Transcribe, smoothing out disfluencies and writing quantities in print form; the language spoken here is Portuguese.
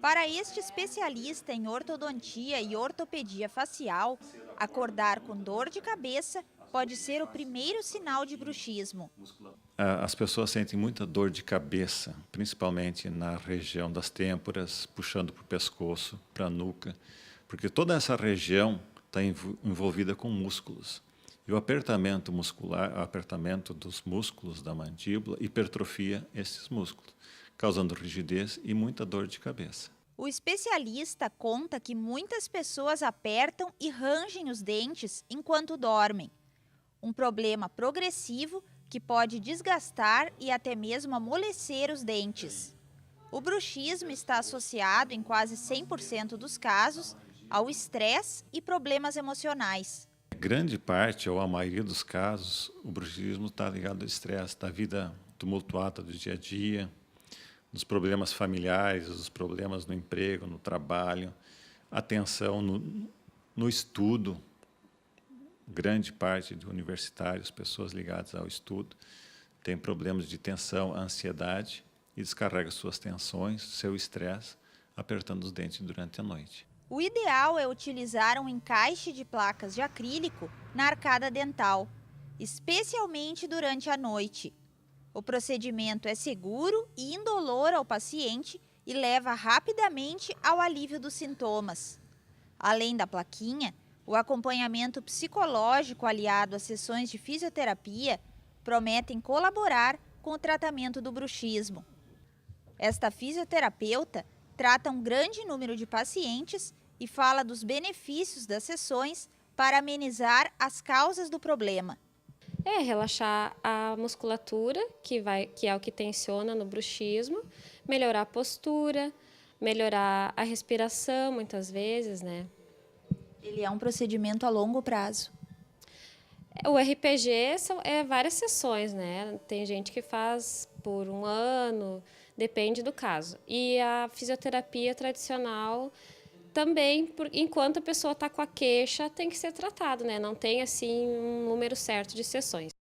Para este especialista em ortodontia e ortopedia facial, acordar com dor de cabeça pode ser o primeiro sinal de bruxismo. As pessoas sentem muita dor de cabeça, principalmente na região das têmporas, puxando para o pescoço, para a nuca, porque toda essa região está envolvida com músculos. E o apertamento muscular, o apertamento dos músculos da mandíbula, hipertrofia esses músculos, causando rigidez e muita dor de cabeça. O especialista conta que muitas pessoas apertam e rangem os dentes enquanto dormem. Um problema progressivo que pode desgastar e até mesmo amolecer os dentes. O bruxismo está associado, em quase 100% dos casos, ao estresse e problemas emocionais. Grande parte, ou a maioria dos casos, o bruxismo está ligado ao estresse da vida tumultuada do dia a dia, dos problemas familiares, dos problemas no emprego, no trabalho, a tensão no estudo. Grande parte de universitários, pessoas ligadas ao estudo, têm problemas de tensão, ansiedade e descarrega suas tensões, seu estresse, apertando os dentes durante a noite. O ideal é utilizar um encaixe de placas de acrílico na arcada dental, especialmente durante a noite. O procedimento é seguro e indolor ao paciente e leva rapidamente ao alívio dos sintomas. Além da plaquinha, o acompanhamento psicológico aliado às sessões de fisioterapia prometem colaborar com o tratamento do bruxismo. Esta fisioterapeuta trata um grande número de pacientes e fala dos benefícios das sessões para amenizar as causas do problema. Relaxar a musculatura, que é o que tensiona no bruxismo, melhorar a postura, melhorar a respiração, muitas vezes, né? Ele é um procedimento a longo prazo. O RPG é várias sessões, né? Tem gente que faz por 1 ano, depende do caso. E a fisioterapia tradicional também, enquanto a pessoa está com a queixa, tem que ser tratado, né? Não tem assim um número certo de sessões.